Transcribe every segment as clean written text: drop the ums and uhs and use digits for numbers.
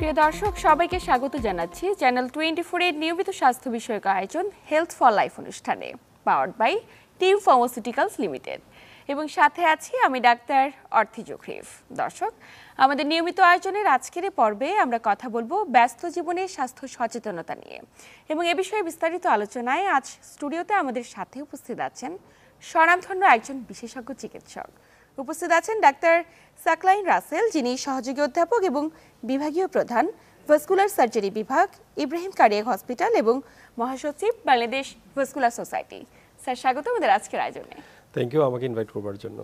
প্রিয় দর্শক সবাইকে স্বাগত জানাচ্ছি চ্যানেল 24 এর নিয়মিত স্বাস্থ্য বিষয়ক আয়োজন হেলথ ফর লাইফ অনুষ্ঠানে powered by Team Pharmaceuticals Limited এবং সাথে আছি আমি ডাক্তার অর্থি জোখরিফ। দর্শক, আমাদের নিয়মিত আয়োজনের আজকের পর্বে আমরা কথা বলবো ব্যস্ত জীবনে স্বাস্থ্য সচেতনতা নিয়ে এবং এ বিষয়ে বিস্তারিত আলোচনায় আজ স্টুডিওতে আমাদের সাথে উপস্থিত আছেন স্বনামধন্য একজন বিশেষজ্ঞ চিকিৎসক। উপস্থিত আছেন ডাক্তার সাকলাইন রাসেল, যিনি সহযোগী অধ্যাপক এবং বিভাগীয় প্রধান, ভাস্কুলার সার্জারি বিভাগ, ইব্রাহিম কার্ডিয়াক হসপিটাল এবং মহাসচিব বাংলাদেশ ভাস্কুলার সোসাইটি। স্যার, স্বাগত আমাদের আজকের আয়োজনে। থ্যাংক ইউ আমাকে ইনভাইট করবার জন্য।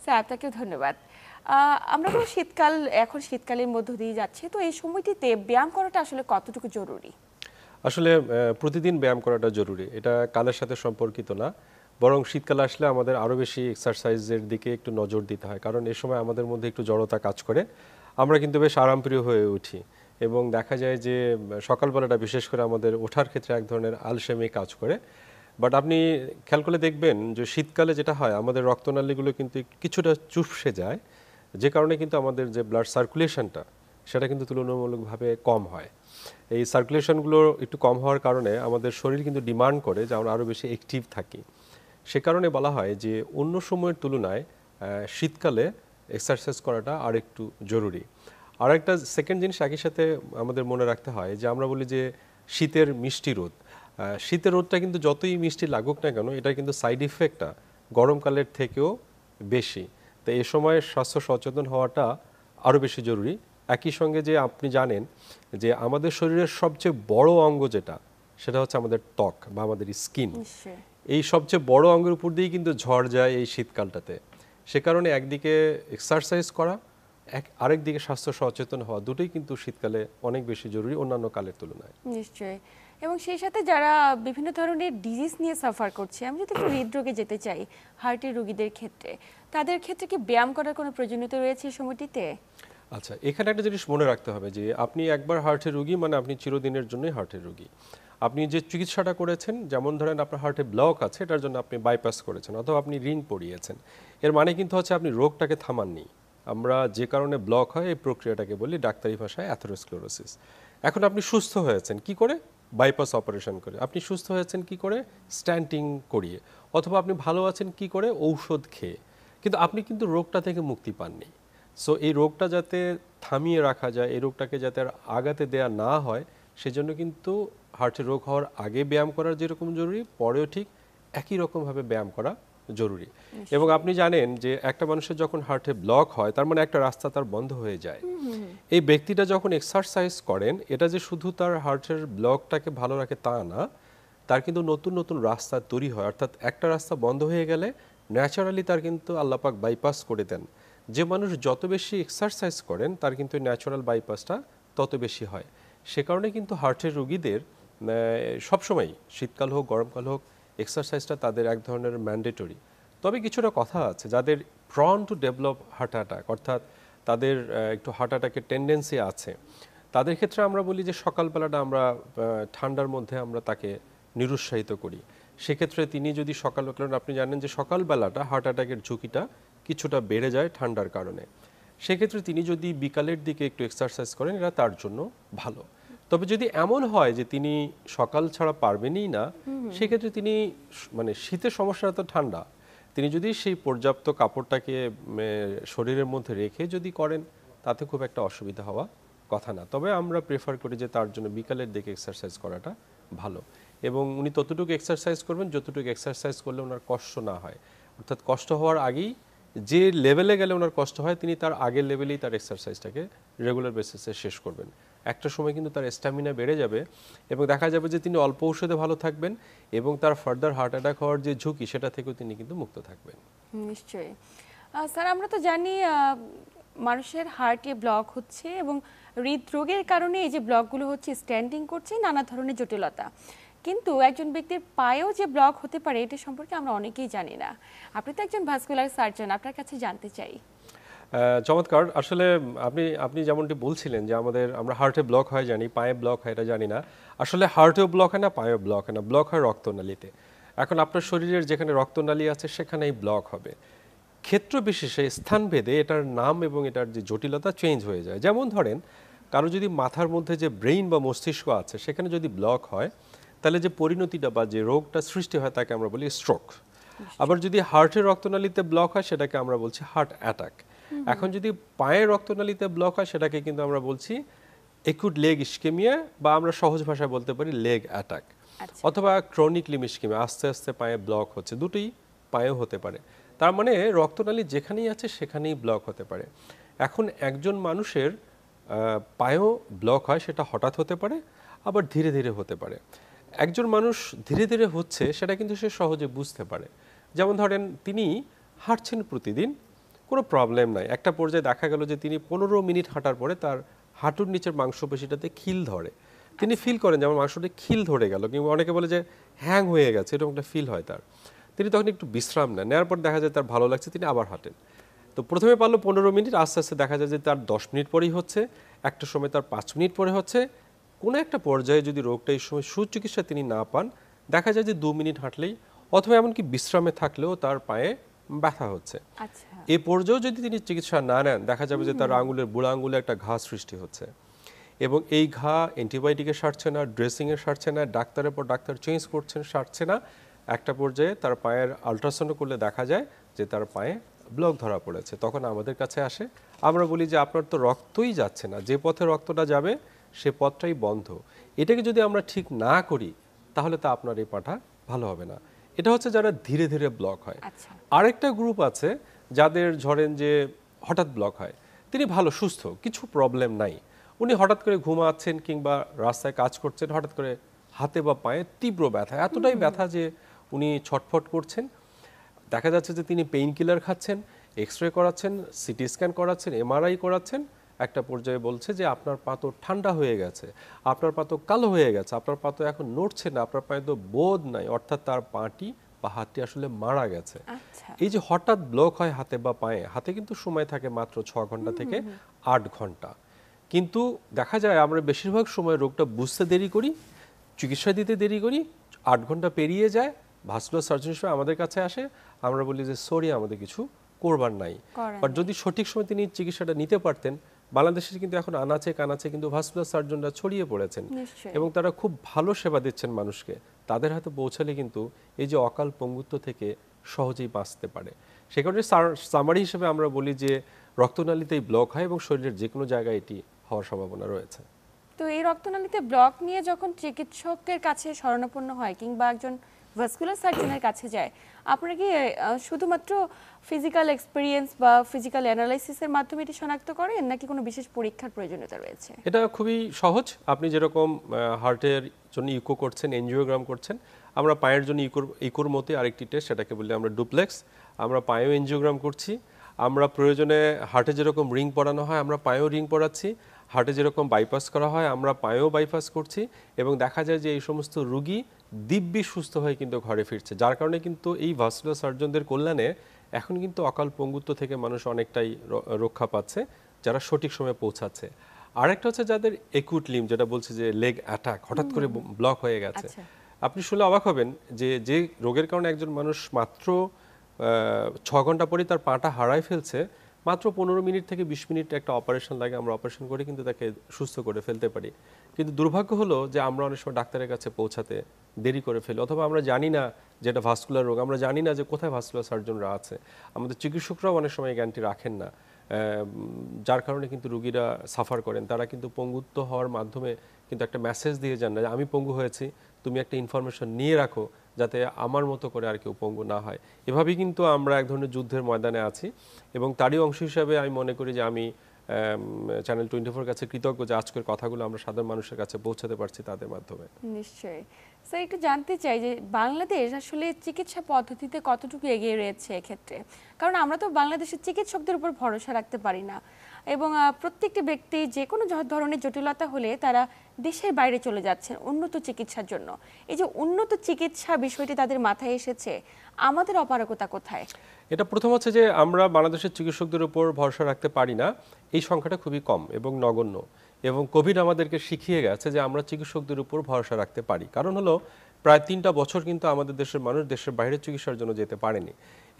স্যার, আপনাকেও ধন্যবাদ। আমরা এখন শীতকালের মধ্য দিয়ে যাচ্ছি, তো এই সময়টিতে ব্যায়াম করাটা আসলে কতটুকু জরুরি? আসলে প্রতিদিন ব্যায়াম করাটা জরুরি, এটা কালের সাথে সম্পর্কিত না, বরং শীতকাল আসলে আমাদের আরও বেশি এক্সারসাইজের দিকে একটু নজর দিতে হয়, কারণ এই সময় আমাদের মধ্যে একটু জড়তা কাজ করে, আমরা কিন্তু বেশ আরামপ্রিয় হয়ে উঠি এবং দেখা যায় যে সকালবেলাটা বিশেষ করে আমাদের ওঠার ক্ষেত্রে এক ধরনের আলসেমি কাজ করে। বাট আপনি খেয়াল করে দেখবেন যে শীতকালে যেটা হয়, আমাদের রক্তনালীগুলো কিন্তু কিছুটা চুপসে যায়, যে কারণে কিন্তু আমাদের যে ব্লাড সার্কুলেশনটা সেটা কিন্তু তুলনামূলকভাবে কম হয়। এই সার্কুলেশনগুলো একটু কম হওয়ার কারণে আমাদের শরীর কিন্তু ডিমান্ড করে যে আমরা আরও বেশি অ্যাক্টিভ থাকি। সে কারণে বলা হয় যে অন্য সময়ের তুলনায় শীতকালে এক্সারসাইজ করাটা আর একটু জরুরি। আর একটা সেকেন্ড জিনিস একই সাথে আমাদের মনে রাখতে হয় যে আমরা বলি যে শীতের মিষ্টি রোদ, শীতের রোদটা কিন্তু যতই মিষ্টি লাগুক না কেন, এটা কিন্তু সাইড ইফেক্টটা গরমকালের থেকেও বেশি। তো এই সময় স্বাস্থ্য সচেতন হওয়াটা আরও বেশি জরুরি। একই সঙ্গে যে আপনি জানেন যে আমাদের শরীরের সবচেয়ে বড় অঙ্গ যেটা, সেটা হচ্ছে আমাদের ত্বক বা আমাদের স্কিন। এই সবচেয়ে বড় অঙ্গের উপর দিয়েই কিন্তু ঝড় যায় এই শীতকালটাতে। সে কারণে একদিকে এক্সারসাইজ করা, আরেক দিকে স্বাস্থ্য সচেতন হওয়া, দুটোই কিন্তু শীতকালে অনেক বেশি জরুরি অন্যান্য কালের তুলনায়। নিশ্চয়ই। এবং সেই সাথে যারা বিভিন্ন ধরনের ডিজিজ নিয়ে সাফার করছে, আমি যদি একটু হৃদরোগে যেতে চাই, হার্টের রোগীদের ক্ষেত্রে, তাদের ক্ষেত্রে কি ব্যায়াম করার কোনো প্রয়োজনীয়তা রয়েছে এই সময়টিতে? আচ্ছা, এখানে একটা জিনিস মনে রাখতে হবে যে আপনি একবার হার্টের রোগী মানে আপনি চিরদিনের জন্যই হার্টের রোগী। আপনি যে চিকিৎসাটা করেছেন, যেমন ধরেন আপনার হার্টে ব্লক আছে, এটার জন্য আপনি বাইপাস করেছেন অথবা আপনি রিং পরিয়েছেন, এর মানে কিন্তু হচ্ছে আপনি রোগটাকে থামাননি। আমরা যে কারণে ব্লক হয় এই প্রক্রিয়াটাকে বলি ডাক্তারি ভাষায় অ্যাথেরোস্ক্লেরোসিস। এখন আপনি সুস্থ হয়েছেন কি করে? বাইপাস অপারেশন করে। আপনি সুস্থ হয়েছেন কি করে? স্ট্যান্টিং করিয়ে। অথবা আপনি ভালো আছেন কি করে? ঔষধ খেয়ে। কিন্তু আপনি কিন্তু রোগটা থেকে মুক্তি পাননি। সো এই রোগটা যাতে থামিয়ে রাখা যায়, এই রোগটাকে যাতে আর আগাতে দেয়া না হয়, সেজন্য কিন্তু হার্টের রোগ হওয়ার আগে ব্যায়াম করা যেরকম জরুরি, পরেও ঠিক একই রকমভাবে ব্যায়াম করা জরুরি। এবং আপনি জানেন যে একটা মানুষের যখন হার্টে ব্লক হয়, তার মানে একটা রাস্তা তার বন্ধ হয়ে যায়। এই ব্যক্তিটা যখন এক্সারসাইজ করেন, এটা যে শুধু তার হার্টের ব্লকটাকে ভালো রাখে তা না, তার কিন্তু নতুন নতুন রাস্তা তৈরি হয়। অর্থাৎ একটা রাস্তা বন্ধ হয়ে গেলে ন্যাচারালি তার কিন্তু আল্লাপাক বাইপাস করে দেন। যে মানুষ যত বেশি এক্সারসাইজ করেন, তার কিন্তু ন্যাচারাল বাইপাসটা তত বেশি হয়। সে কারণে কিন্তু হার্টের রোগীদের সবসময়, শীতকাল হোক গরমকাল হোক, এক্সারসাইজটা তাদের এক ধরনের ম্যান্ডেটরি। তবে কিছুটা কথা আছে, যাদের prawn to develop heart attack, অর্থাৎ তাদের একটু হার্ট অ্যাটাকের টেন্ডেন্সি আছে, তাদের ক্ষেত্রে আমরা বলি যে সকালবেলাটা আমরা ঠান্ডার মধ্যে আমরা তাকে নিরুৎসাহিত করি। সেক্ষেত্রে তিনি যদি সকালবেলা, আপনি জানেন যে সকালবেলাটা হার্ট অ্যাটাকের ঝুঁকিটা কিছুটা বেড়ে যায় ঠান্ডার কারণে, সেক্ষেত্রে তিনি যদি বিকালের দিকে একটু এক্সারসাইজ করেন, এটা তার জন্য ভালো। তবে যদি এমন হয় যে তিনি সকাল ছাড়া পারবেনই না, সেক্ষেত্রে তিনি মানে শীতের সমস্যা তো ঠান্ডা, তিনি যদি সেই পর্যাপ্ত কাপড়টাকে শরীরের মধ্যে রেখে যদি করেন, তাতে খুব একটা অসুবিধা হওয়া কথা না। তবে আমরা প্রেফার করি যে তার জন্য বিকালের দিকে এক্সারসাইজ করাটা ভালো, এবং উনি ততটুকু এক্সারসাইজ করবেন যতটুকু এক্সারসাইজ করলে ওনার কষ্ট না হয়। অর্থাৎ কষ্ট হওয়ার আগেই, যে লেভেলে গেলে ওনার কষ্ট হয়, তিনি তার আগের লেভেলেই তার এক্সারসাইজটাকে রেগুলার বেসিসে শেষ করবেন। একটা সময় কিন্তু তার স্ট্যামিনা বেড়ে যাবে এবং দেখা যাবে যে তিনি অল্প ঔষধে ভালো থাকবেন এবং তার ফার্দার হার্ট অ্যাটাক হওয়ার যে ঝুঁকি, সেটা থেকেও তিনি কিন্তু মুক্ত থাকবেন। নিশ্চয়ই। স্যার, আমরা তো জানি মানুষের হার্টে ব্লক হচ্ছে এবং হৃদরোগের কারণে এই যে ব্লকগুলো হচ্ছে, স্ট্যান্ডিং করছে, নানা ধরনের জটিলতা। কিন্তু একজন ব্যক্তির পায়েও যে ব্লক হতে পারে, এটা সম্পর্কে আমরা অনেকেই জানি না। আপনি তো একজন ভাস্কুলার সার্জন, আপনার কাছে জানতে চাই। চমৎকার। আসলে আপনি যেমনটি বলছিলেন যে আমরা হার্টে ব্লক হয় জানি, পায়ে ব্লক হয় এটা জানি না। আসলে হার্টেও ব্লক হয় না, পায়েও ব্লক হয় না, ব্লক হয় রক্তনালীতে। এখন আপনার শরীরের যেখানে রক্তনালী আছে সেখানেই ব্লক হবে। ক্ষেত্র বিশেষে, স্থানভেদে এটার নাম এবং এটার যে জটিলতা চেঞ্জ হয়ে যায়। যেমন ধরেন কারো যদি মাথার মধ্যে যে ব্রেইন বা মস্তিষ্ক আছে সেখানে যদি ব্লক হয়, তাহলে যে পরিণতিটা বা যে রোগটা সৃষ্টি হয় তাকে আমরা বলি স্ট্রোক। আবার যদি হার্টের রক্তনালীতে ব্লক হয় সেটাকে আমরা বলছি হার্ট অ্যাটাক। এখন যদি পায়ের রক্তনালীতে ব্লক হয় সেটাকে কিন্তু আমরা বলছি একুট লেগ ইস্কেমিয়া, বা আমরা সহজ ভাষায় বলতে পারি লেগ অ্যাটাক, আচ্ছা। অথবা ক্রনিক লিম ইস্কেমিয়া, আস্তে আস্তে পায়ে ব্লক হচ্ছে। দুটোই পায়েও হতে পারে। তার মানে রক্তনালী যেখানেই আছে সেখানেই ব্লক হতে পারে। এখন একজন মানুষের পায়েও ব্লক হয়, সেটা হঠাৎ হতে পারে, আবার ধীরে ধীরে হতে পারে। একজন মানুষ ধীরে ধীরে হচ্ছে সেটা কিন্তু সে সহজে বুঝতে পারে। যেমন ধরেন তিনি হাঁটছেন প্রতিদিন, কোনো প্রবলেম নাই, একটা পর্যায়ে দেখা গেল যে তিনি 15 মিনিট হাঁটার পরে তার হাঁটুর নিচের মাংসপেশিটাতে খিল ধরে। তিনি ফিল করেন যেমন মাংসটা খিল ধরে গেল, কিংবা অনেকে বলে যে হ্যাং হয়ে গেছে, এরকম একটা ফিল হয় তার। তিনি তখন একটু বিশ্রাম নেন, নেওয়ার পর দেখা যায় তার ভালো লাগছে, তিনি আবার হাঁটেন। তো প্রথমে পারলো 15 মিনিট, আস্তে আস্তে দেখা যায় যে তার 10 মিনিট পরেই হচ্ছে, একটা সময় তার 5 মিনিট পরে হচ্ছে। কোনো একটা পর্যায়ে যদি রোগটা এই সময় সুচিকিৎসা তিনি না পান, দেখা যায় যে 2 মিনিট হাঁটলেই, অথবা এমনকি বিশ্রামে থাকলেও তার পায়ে ব্যথা হচ্ছে। আচ্ছা। এই পর্যায়েও যদি তিনি চিকিৎসা না নেন, দেখা যাবে যে তার আঙুলের বুড়া আঙুলে একটা ঘা সৃষ্টি হচ্ছে, এবং এই ঘা অ্যান্টিবায়োটিকে সারছে না, ড্রেসিংয়ে সারছে না, ডাক্তারের পর ডাক্তার চেঞ্জ করছেন, সারছে না। একটা পর্যায়ে তার পায়ের আল্ট্রাসাউন্ড করলে দেখা যায় যে তার পায়ে ব্লক ধরা পড়েছে। তখন আমাদের কাছে আসে, আমরা বলি যে আপনার তো রক্তই যাচ্ছে না, যে পথে রক্তটা যাবে সে পথটাই বন্ধ। এটাকে যদি আমরা ঠিক না করি তাহলে তা আপনার এই পাটা ভালো হবে না। এটা হচ্ছে যারা ধীরে ধীরে ব্লক হয়। আচ্ছা। আরেকটা গ্রুপ আছে যাদের ধরেন যে হঠাৎ ব্লক হয়, তিনি ভালো সুস্থ, কিছু প্রবলেম নাই, উনি হঠাৎ করে ঘুমাচ্ছেন কিংবা রাস্তায় কাজ করছেন, হঠাৎ করে হাতে বা পায়ে তীব্র ব্যথা, এতটাই ব্যথা যে উনি ছটফট করছেন। দেখা যাচ্ছে যে তিনি পেইন কিলার খাচ্ছেন, এক্স রে করাচ্ছেন, সিটি স্ক্যান করাচ্ছেন, এমআরআই করাচ্ছেন। একটা পর্যায়ে বলছে যে আপনার পা তো ঠান্ডা হয়ে গেছে, আপনার পা তো কালো হয়ে গেছে, আপনার পা তো এখন নড়ছে না, আপনার পায়ে তো বোধ নাই, অর্থাৎ তার পাটি বা হাতটি আসলে মারা গেছে। আচ্ছা। এই যে হঠাৎ ব্লক হয় হাতে বা পায়ে, হাতে কিন্তু সময় থাকে মাত্র 6 ঘন্টা থেকে 8 ঘন্টা, কিন্তু দেখা যায় আমরা বেশিরভাগ সময় রোগটা বুঝতে দেরি করি, চিকিৎসা দিতে দেরি করি, 8 ঘন্টা পেরিয়ে যায়, ভাস্কুলার সার্জন হিসেবে আমাদের কাছে আসে, আমরা বলি যে সরি আমাদের কিছু করবার নাই। বাট যদি সঠিক সময় তিনি চিকিৎসাটা নিতে পারতেন, বাংলাদেশে কিন্তু এখন আনাচে কানাচে কিন্তু ভাস্কুলার সার্জনরা ছড়িয়ে পড়েছেন, নিশ্চয়ই। এবং তারা খুব ভালো সেবা দিচ্ছেন মানুষকে। তাদের হাতে পৌঁছালে কিন্তু এই যে অকাল পঙ্গুত্ব থেকে সহজেই বাঁচতে পারে। সে কারণে সামারি হিসেবে আমরা বলি যে রক্তনালীতেই ব্লক হয় এবং শরীরের যে কোনো জায়গায় এটি হওয়ার সম্ভাবনা রয়েছে। তো এই রক্তনালীতে ব্লক নিয়ে যখন চিকিৎসকের কাছে শরণাপন্ন হয় কিংবা একজন ভাস্কুলার সার্জনের কাছে যায়, আপনারা কি শুধুমাত্র ফিজিক্যাল এক্সপেরিয়েন্স বা ফিজিক্যাল অ্যানালাইসিসের মাধ্যমে এটি শনাক্ত করেন, নাকি কোনো বিশেষ পরীক্ষার প্রয়োজনীয়তা রয়েছে? এটা খুবই সহজ। আপনি যেরকম হার্টের জন্য ইকো করছেন, এনজিওগ্রাম করছেন, আমরা পায়ের জন্য ইকোর মতে আরেকটি টেস্ট, সেটাকে বলি আমরা ডুপ্লেক্স। আমরা পায়েও এনজিওগ্রাম করছি, আমরা প্রয়োজনে হার্টে যেরকম রিং পরানো হয় আমরা পায়েও রিং পরাচ্ছি, হার্টে যেরকম বাইপাস করা হয় আমরা পায়েও বাইপাস করছি, এবং দেখা যায় যে এই সমস্ত রোগী দিব্যি সুস্থ হয়ে কিন্তু ঘরে ফিরছে। যার কারণে কিন্তু এই ভাস্কুলার সার্জনদের কল্যাণে এখন কিন্তু অকাল পঙ্গুত্ব থেকে মানুষ অনেকটাই রক্ষা পাচ্ছে, যারা সঠিক সময়ে পৌঁছাচ্ছে। আরেকটা হচ্ছে যাদের একুট লিম, যেটা বলছে যে লেগ অ্যাটাক, হঠাৎ করে ব্লক হয়ে গেছে। আপনি শুনলে অবাক হবেন যে যে রোগের কারণে একজন মানুষ মাত্র 6 ঘন্টা পরে তার পাটা হারায় ফেলছে, মাত্র 15 মিনিট থেকে 20 মিনিট একটা অপারেশন লাগে, আমরা অপারেশন করে কিন্তু তাকে সুস্থ করে ফেলতে পারি। কিন্তু দুর্ভাগ্য হলো যে আমরা অনেক সময় ডাক্তারের কাছে পৌঁছাতে দেরি করে ফেলি, অথবা আমরা জানি না যে এটা ভাস্কুলার রোগ, আমরা জানি না যে কোথায় ভাস্কুলার সার্জনরা আছে, আমাদের চিকিৎসকরাও অনেক সময় জ্ঞানটি রাখেন না, যার কারণে কিন্তু রোগীরা সাফার করেন। তারা কিন্তু পঙ্গুত্ব হওয়ার মাধ্যমে কিন্তু একটা মেসেজ দিয়ে যান না যে আমি পঙ্গু হয়েছি, তুমি একটা ইনফরমেশন নিয়ে রাখো যাতে আমার মতো করে আর কেউ পঙ্গু না হয়। এভাবেই কিন্তু আমরা এক ধরনের যুদ্ধের ময়দানে আছি, এবং তারই অংশ হিসাবে আমি মনে করি যে আমি চ্যানেল 24 কাছে কৃতজ্ঞ যে আজকের কথাগুলো আমরা সাধারণ মানুষের কাছে পৌঁছাতে পারছি তাদের মাধ্যমে। নিশ্চয়ই। স্যার, একটু জানতে চাই যে বাংলাদেশ আসলে চিকিৎসা পদ্ধতিতে কতটুকু এগিয়ে রয়েছে এক্ষেত্রে, কারণ আমরা তো বাংলাদেশের চিকিৎসকদের উপর ভরসা রাখতে পারি না, এবং প্রত্যেকটি ব্যক্তি যে কোনো ধরনের জটিলতা হলে তারা দেশের বাইরে চলে যাচ্ছেন উন্নত চিকিৎসার জন্য। এই যে উন্নত চিকিৎসা বিষয়টি তাদের মাথায় এসেছে, আমাদের অপারগতা কোথায়? এটা প্রথম হচ্ছে যে আমরা বাংলাদেশের চিকিৎসকদের উপর ভরসা রাখতে পারি না, এই সংখ্যাটা খুবই কম এবং নগণ্য, এবং কোভিড আমাদেরকে শিখিয়ে গেছে যে আমরা চিকিৎসকদের উপর ভরসা রাখতে পারি। কারণ হলো প্রায় 3টা বছর কিন্তু আমাদের দেশের মানুষ দেশের বাইরে চিকিৎসার জন্য যেতে পারেনি,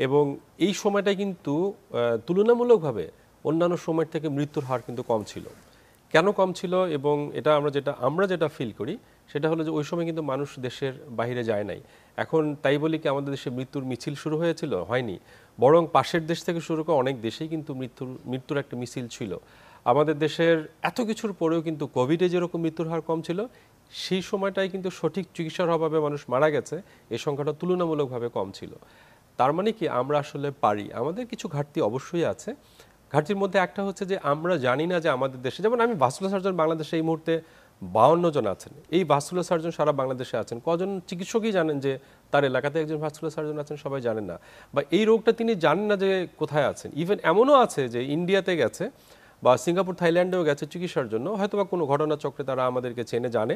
এবং এই সময়টা কিন্তু তুলনামূলকভাবে অন্যান্য সময়ের থেকে মৃত্যুর হার কিন্তু কম ছিল। কেন কম ছিল এবং এটা আমরা যেটা ফিল করি সেটা হলো যে ওই সময় কিন্তু মানুষ দেশের বাইরে যায় নাই। এখন তাই বলি কি আমাদের দেশে মৃত্যুর মিছিল শুরু হয়েছিল? হয়নি। বরং পাশের দেশ থেকে শুরু করে অনেক দেশেই কিন্তু মৃত্যুর একটা মিছিল ছিল। আমাদের দেশের এত কিছুর পরেও কিন্তু কোভিডে যেরকম মৃত্যুর হার কম ছিল, সেই সময়টাই কিন্তু সঠিক চিকিৎসার অভাবে মানুষ মারা গেছে, এই সংখ্যাটা তুলনামূলকভাবে কম ছিল। তার মানে কি আমরা আসলে পারি। আমাদের কিছু ঘাটতি অবশ্যই আছে। ঘাটতির মধ্যে একটা হচ্ছে যে আমরা জানি না যে আমাদের দেশে, যেমন আমি ভাস্কুলার সার্জন বাংলাদেশে এই মুহূর্তে 52 জন আছেন। এই ভাস্কুলার সার্জন সারা বাংলাদেশে আছেন, কজন চিকিৎসকই জানেন যে তার এলাকাতে একজন ভাস্কুলার সার্জন আছেন? সবাই জানেন না। বা এই রোগটা তিনি জানেন না যে কোথায় আছেন। ইভেন এমনও আছে যে ইন্ডিয়াতে গেছে বা সিঙ্গাপুর থাইল্যান্ডেও গেছে চিকিৎসার জন্য, হয়তো বা কোনো ঘটনাচক্রে তারা আমাদেরকে চেনে জানে,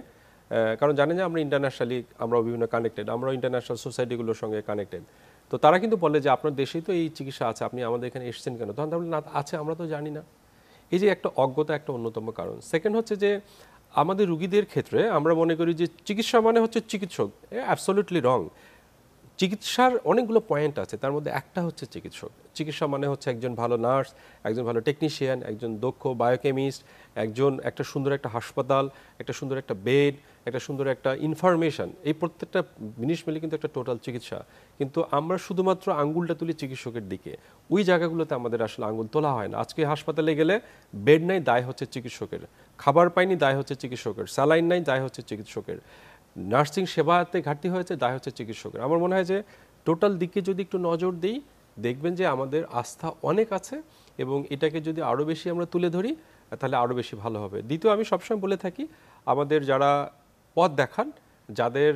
কারণ জানে যে আমরা ইন্টারন্যাশনালি আমরা বিভিন্ন কানেক্টেড, আমরা ইন্টারন্যাশনাল সোসাইটিগুলোর সঙ্গে কানেক্টেড। তো তারা কিন্তু বলে যে আপনার দেশেই তো এই চিকিৎসা আছে, আপনি আমাদের এখানে এসেছেন কেন? তখন তাহলে না আছে, আমরা তো জানি না। এই যে একটা অজ্ঞতা একটা অন্যতম কারণ। সেকেন্ড হচ্ছে যে আমাদের রুগীদের ক্ষেত্রে আমরা মনে করি যে চিকিৎসা মানে হচ্ছে চিকিৎসক। অ্যাবসলিউটলি রং। চিকিৎসার অনেকগুলো পয়েন্ট আছে, তার মধ্যে একটা হচ্ছে চিকিৎসক। চিকিৎসা মানে হচ্ছে একজন ভালো নার্স, একজন ভালো টেকনিশিয়ান, একজন দক্ষ বায়োকেমিস্ট, একটা সুন্দর একটা হাসপাতাল, একটা সুন্দর একটা বেড, একটা সুন্দর একটা ইনফরমেশন। এই প্রত্যেকটা জিনিস মিলে কিন্তু একটা টোটাল চিকিৎসা। কিন্তু আমরা শুধুমাত্র আঙ্গুলটা তুলি চিকিৎসকের দিকে, ওই জায়গাগুলোতে আমাদের আসলে আঙ্গুল তোলা হয় না। আজকে হাসপাতালে গেলে বেড নাই, দায় হচ্ছে চিকিৎসকের। খাবার পাইনি, দায় হচ্ছে চিকিৎসকের। স্যালাইন নাই, দায় হচ্ছে চিকিৎসকের। নার্সিং সেবাতে ঘাটতি হয়েছে, দায় হচ্ছে চিকিৎসকের। আমার মনে হয় যে টোটাল দিকে যদি একটু নজর দিই, দেখবেন যে আমাদের আস্থা অনেক আছে এবং এটাকে যদি আরও বেশি আমরা তুলে ধরি তাহলে আরও বেশি ভালো হবে। দ্বিতীয়, আমি সবসময় বলে থাকি আমাদের যারা পথ দেখান, যাদের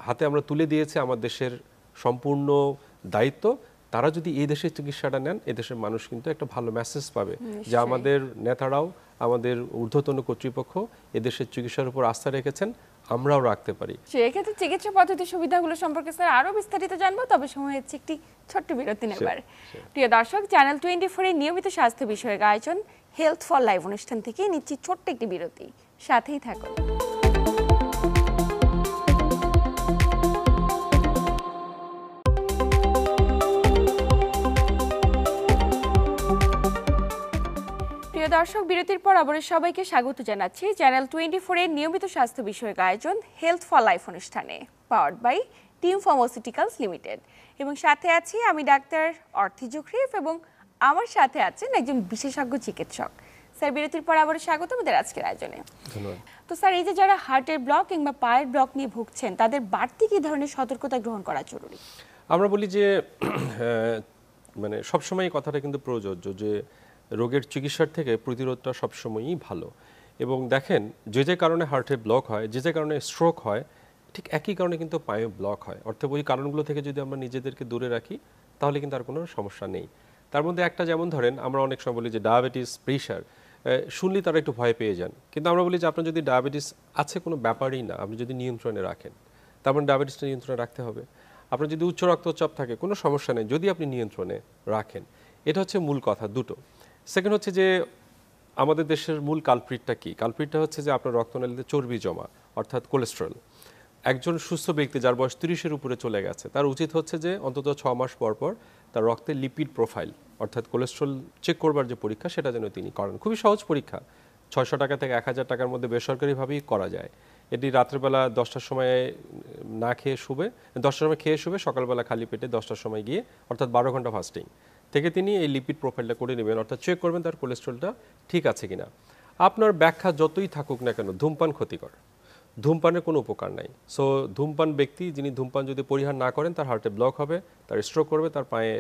হাতে আমরা তুলে দিয়েছে আমার দেশের সম্পূর্ণ দায়িত্ব, তারা যদি এই দেশের চিকিৎসাটা নেন, এদেশের মানুষ কিন্তু একটা ভালো মেসেজ পাবে যে আমাদের নেতারাও, আমাদের ঊর্ধ্বতন কর্তৃপক্ষ এদেশের চিকিৎসার উপর আস্থা রেখেছেন, আমরাও রাখতে পারি। সেক্ষেত্রে চিকিৎসা পদ্ধতি সুবিধাগুলো সম্পর্কে স্যার আরো বিস্তারিত জানবো, তবে সময় হচ্ছে একটি ছোট্ট বিরতি নেবার। প্রিয় দর্শক, চ্যানেল 24 এর নিয়মিত স্বাস্থ্য বিষয়ক আয়োজন হেলথ ফর লাইফ অনুষ্ঠান থেকে নিচ্ছি ছোট্ট একটি বিরতি, সাথেই থাকুন। প্রিয় দর্শক, বিরতির পর আবার সবাইকে স্বাগত জানাচ্ছি চ্যানেল 24 এর নিয়মিত স্বাস্থ্য বিষয়ক আয়োজন হেলথ ফর লাইফ অনুষ্ঠানে, powered by Team Pharmaceuticals Limited. এবং সাথে আছি আমি ডাক্তার অর্থি জুখরিফ এবং আমার সাথে আছেন একজন বিশেষজ্ঞ চিকিৎসক। স্যার, বিরতির পর আবার স্বাগত আমাদের আজকের আয়োজনে। ধন্যবাদ। তো স্যার, এই যে যারা হার্টের ব্লক কিংবা পায়ের ব্লক নিয়ে ভুগছেন, তাদের বাড়তি কি ধরনের সতর্কতা গ্রহণ করা জরুরি? আমরা বলি যে মানে সবসময় এই কথাটা কিন্তু প্রযোজ্য যে রোগের চিকিৎসার থেকে প্রতিরোধটা সবসময়ই ভালো। এবং দেখেন, যে কারণে হার্টে ব্লক হয়, যে কারণে স্ট্রোক হয়, ঠিক একই কারণে কিন্তু পায়ে ব্লক হয়। অর্থাৎ ওই কারণগুলো থেকে যদি আমরা নিজেদেরকে দূরে রাখি তাহলে কিন্তু আর কোনো সমস্যা নেই। তার মধ্যে একটা, যেমন ধরেন আমরা অনেক সময় বলি যে ডায়াবেটিস, প্রেশার, শুনলেই তারা একটু ভয় পেয়ে যান। কিন্তু আমরা বলি যে আপনার যদি ডায়াবেটিস আছে কোনো ব্যাপারই না, আপনি যদি নিয়ন্ত্রণে রাখেন, তার মানে ডায়াবেটিসটা নিয়ন্ত্রণে রাখতে হবে। আপনার যদি উচ্চ রক্তচাপ থাকে কোনো সমস্যা নেই, যদি আপনি নিয়ন্ত্রণে রাখেন। এটা হচ্ছে মূল কথা দুটো। সেকেন্ড হচ্ছে যে আমাদের দেশের মূল কালপ্রিটটা কি? কালপ্রিটটা হচ্ছে যে আপনার রক্তনালীতে চর্বি জমা, অর্থাৎ কোলেস্টেরল। একজন সুস্থ ব্যক্তি যার বয়স 30-এর উপরে চলে গেছে, তার উচিত হচ্ছে যে অন্তত 6 মাস পর পর তার রক্তের লিপিড প্রোফাইল, অর্থাৎ কোলেস্টেরল চেক করবার যে পরীক্ষা, সেটা যেন তিনি করেন। খুবই সহজ পরীক্ষা, 600 টাকা থেকে 1000 টাকার মধ্যে বেসরকারিভাবেই করা যায়। এটি রাত্রেবেলা 10টার সময় না খেয়ে শুবে, 10টার সময় খেয়ে শুবে, সকালবেলা খালি পেটে 10টার সময় গিয়ে, অর্থাৎ 12 ঘন্টা ফাস্টিং থেকে তিনি এই লিপিড প্রোফাইলটা করে নেবেন, অর্থাৎ চেক করবেন তার কোলেস্টেরলটা ঠিক আছে কিনা। আপনার ব্যাখ্যা যতই থাকুক না কেন, ধূমপান ক্ষতিকর, ধূমপানের কোনো উপকার নাই। সো ধূমপান ব্যক্তি যিনি ধূমপান যদি পরিহার না করেন, তার হার্টে ব্লক হবে, তার স্ট্রোক করবে, তার পায়ে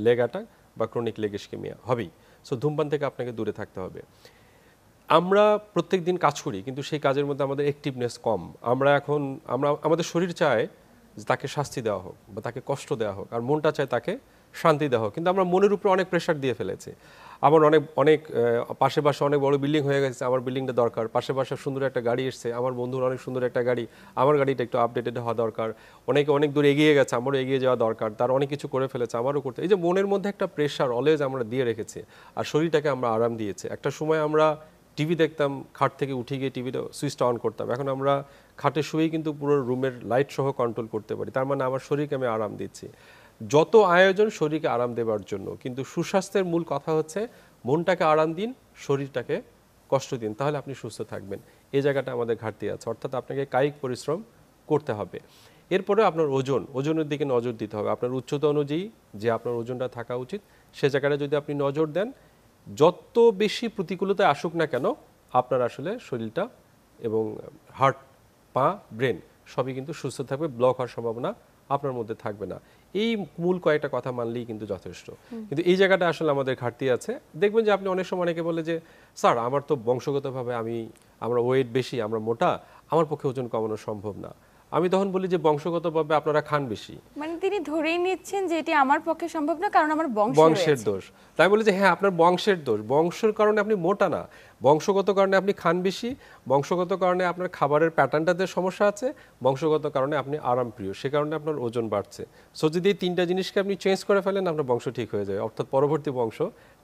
লেগ অ্যাটাক বা ক্রনিক লেগ ইসকেমিয়া হবেই। সো ধূমপান থেকে আপনাকে দূরে থাকতে হবে। আমরা প্রত্যেক দিন কাজ করি, কিন্তু সেই কাজের মধ্যে আমাদের অ্যাক্টিভনেস কম। আমাদের শরীর চায় যে তাকে শাস্তি দেওয়া হোক বা তাকে কষ্ট দেওয়া হোক, আর মনটা চায় তাকে শান্তি দেওয়া হোক। কিন্তু আমরা মনের উপরে অনেক প্রেশার দিয়ে ফেলেছি। আমার অনেক পাশে অনেক বড় বিল্ডিং হয়ে গেছে, আমার বিল্ডিংটা দরকার। পাশে সুন্দর একটা গাড়ি এসছে, আমার বন্ধুর অনেক সুন্দর একটা গাড়ি, আমার গাড়িটা একটু আপডেটেড হওয়া দরকার। অনেকে অনেক দূর এগিয়ে গেছে, আমারও এগিয়ে যাওয়া দরকার। তার অনেক কিছু করে ফেলেছে, আমারও করতে। এই যে মনের মধ্যে একটা প্রেশার অলওয়েজ আমরা দিয়ে রেখেছি, আর শরীরটাকে আমরা আরাম দিয়েছি। একটা সময় আমরা টিভি দেখতাম, খাট থেকে উঠে গিয়ে টিভিটা সুইচটা অন করতাম। এখন আমরা খাটে শুয়েই কিন্তু পুরো রুমের লাইট সহ কন্ট্রোল করতে পারি। তার মানে আমার শরীরকে আমি আরাম দিচ্ছি। যত আয়োজন শরীরকে আরাম দেওয়ার জন্য, কিন্তু সুস্বাস্থ্যের মূল কথা হচ্ছে মনটাকে আরাম দিন, শরীরটাকে কষ্ট দিন, তাহলে আপনি সুস্থ থাকবেন। এই জায়গাটা আমাদের ঘাটতি আছে, অর্থাৎ আপনাকে কায়িক পরিশ্রম করতে হবে। এরপরে আপনার ওজনের দিকে নজর দিতে হবে। আপনার উচ্চতা অনুযায়ী যে আপনার ওজনটা থাকা উচিত, সে জায়গাটা যদি আপনি নজর দেন, যত বেশি প্রতিকূলতা আসুক না কেন, আপনার আসলে শরীরটা এবং হার্ট, পা, ব্রেন সবই কিন্তু সুস্থ থাকবে, ব্লক হওয়ার সম্ভাবনা আপনার মধ্যে থাকবে না। এই মূল কয়েকটা কথা মানলেই কিন্তু যথেষ্ট। কিন্তু এই জায়গাটা আসলে আমাদের ঘাটতি আছে। দেখবেন যে আপনি অনেক সময় অনেকে বলে যে স্যার আমার তো বংশগতভাবে আমরা ওয়েট বেশি, আমরা মোটা, আমার পক্ষে ওজন কমানো সম্ভব না। আমি তখন বলি যে বংশগতভাবে আপনারা খান বেশি, মানে তিনি ধরেই নিচ্ছেন যে এটি আমার পক্ষে সম্ভব না, কারণ আমার বংশের দোষ। তাই বলি যে হ্যাঁ, আপনার বংশের দোষ। বংশের কারণে আপনি মোটা না, বংশগত কারণে আপনি খান বেশি, বংশগত কারণে আপনার খাবারের প্যাটার্নটাতে সমস্যা আছে, বংশগত কারণে আপনি আরামপ্রিয়, সে কারণে আপনার ওজন বাড়ছে। সো যদি এই তিনটা জিনিসকে আপনি চেঞ্জ করে ফেলেন, আপনার বংশ ঠিক হয়ে যাবে, অর্থাৎ পরবর্তী বংশ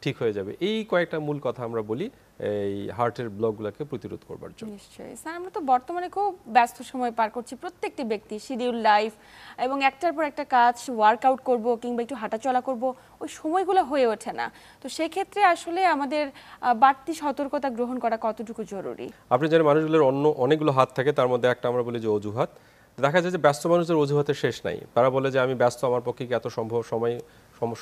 ঠিক হয়ে যাবে। এই কয়েকটা মূল কথা আমরা বলি এই হার্টের ব্লকগুলোকে প্রতিরোধ করবার জন্য। নিশ্চয়ই স্যার, আমরা তো বর্তমানে খুব ব্যস্ত সময় পার করছি, প্রত্যেকটি ব্যক্তি শিডিউল লাইফ, এবং একটার পর একটা কাজ, ওয়ার্কআউট করব কিংবা একটু হাঁটাচলা করব, ওই সময়গুলো হয়ে ওঠে না। তো সেই ক্ষেত্রে আসলে আমাদের বাড়তি সতর্কতা গ্রহণ করা কতটুকু জরুরি? আপনি জানেন মানুষগুলোর অনেকগুলো হাত থাকে, তার মধ্যে একটা আমরা বলি যে অজুহাত। দেখা যায় যে ব্যস্ত মানুষের অজুহাতের শেষ নাই। তারা বলে যে আমি ব্যস্ত, আমার পক্ষে কি এত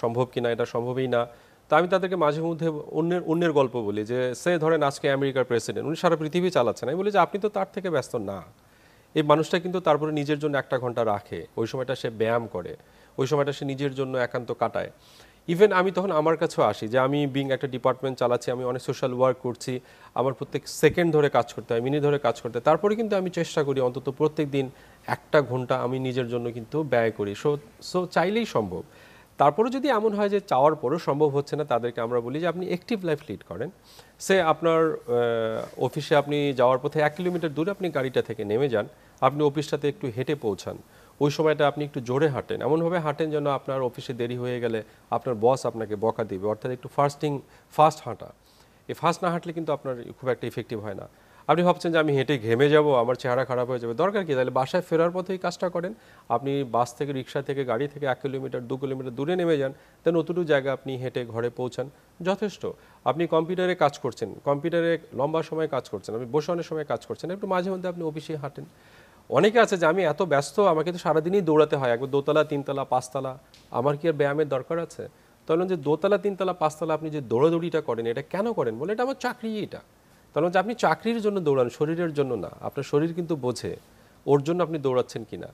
সম্ভব কিনা, এটা সম্ভবই না। তা আমি তাদেরকে মাঝে মধ্যে অন্যের গল্প বলি যে সে ধরেন আজকে আমেরিকার প্রেসিডেন্ট, উনি সারা পৃথিবী চালাচ্ছেন। আমি বলি যে আপনি তো তার থেকে ব্যস্ত না। এই মানুষটা কিন্তু তারপরে নিজের জন্য 1 ঘন্টা রাখে, ওই সময়টা সে ব্যায়াম করে, ওই সময়টা সে নিজের জন্য একান্ত কাটায়। ইভেন আমি তখন আমার কাছেও আসি যে আমি একটা ডিপার্টমেন্ট চালাচ্ছি, আমি অনেক সোশ্যাল ওয়ার্ক করছি, আমার প্রত্যেক সেকেন্ড ধরে কাজ করতে হয়, মিনিট ধরে কাজ করতে হয়। তারপরে কিন্তু আমি চেষ্টা করি অন্তত প্রত্যেক দিন 1 ঘন্টা আমি নিজের জন্য কিন্তু ব্যয় করি। সো চাইলেই সম্ভব। তারপরে যদি এমন হয় যে চাওয়ার পরও সম্ভব হচ্ছে না, তাদেরকে আমরা বলি যে আপনি অ্যাক্টিভ লাইফ লিড করেন। সে আপনার অফিসে আপনি যাওয়ার পথে 1 কিলোমিটার দূরে আপনি গাড়িটা থেকে নেমে যান, আপনি অফিসটাতে একটু হেঁটে পৌঁছান, ওই সময়টা আপনি একটু জোরে হাঁটেন, এমনভাবে হাঁটেন যেন আপনার অফিসে দেরি হয়ে গেলে আপনার বস আপনাকে বকা দিবে, অর্থাৎ একটু ফাস্ট হাঁটা। এই ফাস্ট না হাঁটলে কিন্তু আপনার খুব একটা ইফেক্টিভ হয় না। আপনি ভাবছেন যে আমি হেঁটে ঘেমে যাব, আমার চেহারা খারাপ হয়ে যাবে, দরকার কি? তাহলে বাসায় ফেরার পথে এই কাজটা করেন। আপনি বাস থেকে, রিক্সা থেকে, গাড়ি থেকে 1 কিলোমিটার 2 কিলোমিটার দূরে নেমে যান, দেন অতটুকু জায়গা আপনি হেঁটে ঘরে পৌঁছান, যথেষ্ট। আপনি কম্পিউটারে কাজ করছেন, কম্পিউটারে লম্বা সময় কাজ করছেন, আপনি বসে অনেক সময় কাজ করছেন, একটু মাঝে মধ্যে আপনি অফিসে হাঁটেন। অনেকে আছে যে আমি এত ব্যস্ত, আমাকে তো সারাদিনই দৌড়াতে হয়, একবার 2 তলা 3 তলা 5 তলা, আমার কি আর ব্যায়ামের দরকার আছে? তাহলে যে 2 তলা 3 তলা 5 তলা আপনি যে দৌড়াদৌড়িটা করেন, এটা কেন করেন? বলে এটা আমার চাকরি। এটা তাহলে যে আপনি চাকরির জন্য দৌড়ান, শরীরের জন্য না। আপনার শরীর কিন্তু বোঝে ওর জন্য আপনি দৌড়াচ্ছেন কিনা।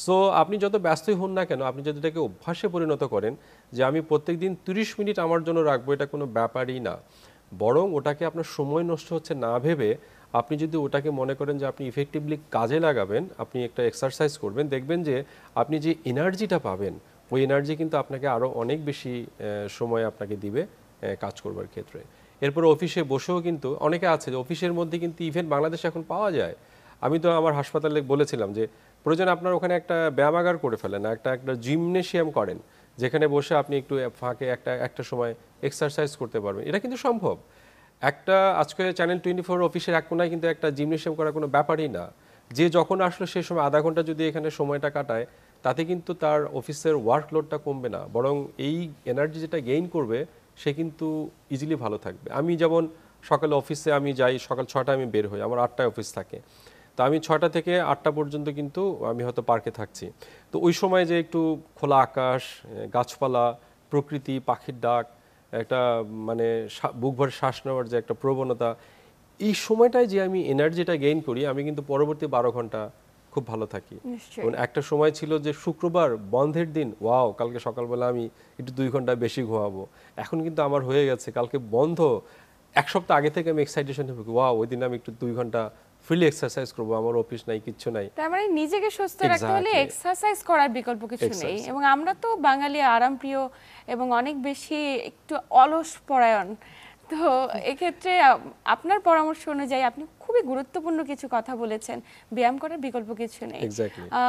সো আপনি যত ব্যস্তই হন না কেন, আপনি যদি এটাকে অভ্যাসে পরিণত করেন যে আমি প্রত্যেকদিন 30 মিনিট আমার জন্য রাখবো, এটা কোনো ব্যাপারই না। বরং ওটাকে আপনার সময় নষ্ট হচ্ছে না ভেবে আপনি যদি ওটাকে মনে করেন যে আপনি ইফেক্টিভলি কাজে লাগাবেন, আপনি একটা এক্সারসাইজ করবেন, দেখবেন যে আপনি যে এনার্জিটা পাবেন, ওই এনার্জি কিন্তু আপনাকে আরও অনেক বেশি সময় আপনাকে দিবে কাজ করবার ক্ষেত্রে। এরপর অফিসে বসেও কিন্তু অনেকে আছে যে অফিসের মধ্যে কিন্তু ইভেন্ট বাংলাদেশে এখন পাওয়া যায়। আমি তো আমার হাসপাতালে বলেছিলাম যে প্রয়োজন আপনার ওখানে একটা ব্যায়ামাগার করে ফেলেন, একটা জিমনেশিয়াম করেন, যেখানে বসে আপনি একটু ফাঁকে একটা সময় এক্সারসাইজ করতে পারবেন। এটা কিন্তু সম্ভব। আজকে চ্যানেল 24 অফিসের এক কোনায় কিন্তু একটা জিমনেশিয়াম করার কোনো ব্যাপারই না। যে যখন আসলো সে সময় আধা ঘন্টা যদি এখানে সময়টা কাটায়, তাতে কিন্তু তার অফিসের ওয়ার্কলোডটা কমবে না, বরং এই এনার্জি যেটা গেইন করবে সে কিন্তু ইজিলি ভালো থাকবে। আমি যেমন সকালে অফিসে আমি যাই, সকাল 6টায় আমি বের হই, আমার 8টায় অফিস থাকে, তো আমি 6টা থেকে 8টা পর্যন্ত কিন্তু আমি হয়তো পার্কে থাকছি। তো ওই সময় যে একটু খোলা আকাশ, গাছপালা, প্রকৃতি, পাখির ডাক, একটা মানে বুক ভরে শ্বাস নেওয়ার যে একটা প্রবণতা, এই সময়টায় যে আমি এনার্জিটা গেইন করি, আমি কিন্তু পরবর্তী 12 ঘন্টা খুব ভালো থাকি। একটা সময় ছিল যে শুক্রবার বন্ধের দিন, ওয়াও কালকে সকালবেলা আমি একটু 2 ঘন্টা বেশি ঘুমাবো। এখন কিন্তু আমার হয়ে গেছে কালকে বন্ধ, 1 সপ্তাহ আগে থেকে আমি এক্সাইটেশন হবে, ওয়াও ওই দিন আমি একটু 2 ঘন্টা ফ্রিলি এক্সারসাইজ করবো, আমার অফিস নাই, কিচ্ছু নাই। তার মানে নিজেকে সুস্থ রাখতে হলে এক্সারসাইজ করার বিকল্প কিছু নেই। এবং আমরা তো বাঙালি আরামপ্রিয় এবং অনেক বেশি একটু অলস পরায়ণ। তো এক্ষেত্রে আপনার পরামর্শ অনুযায়ী আপনি খুবই গুরুত্বপূর্ণ কিছু কথা বলেছেন, ব্যায়াম করার বিকল্প কিছু নেই।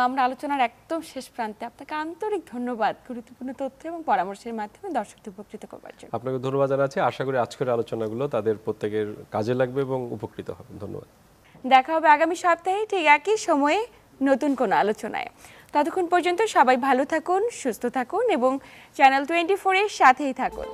আমরা আলোচনার একদম শেষ প্রান্তে, আপনাকে আন্তরিক ধন্যবাদ গুরুত্বপূর্ণ তথ্য এবং পরামর্শের মাধ্যমে দর্শকদের উপকৃত করবার জন্য। আপনাকে ধন্যবাদ জানাচ্ছি। আশা করি আজকের আলোচনাগুলো তাদের প্রত্যেকের কাজে লাগবে এবং উপকৃত হবেন। ধন্যবাদ। দেখা হবে আগামী সপ্তাহে ঠিক একই সময়ে নতুন কোনো আলোচনায়। ততক্ষণ পর্যন্ত সবাই ভালো থাকুন, সুস্থ থাকুন এবং চ্যানেল 24 এর সাথেই থাকুন।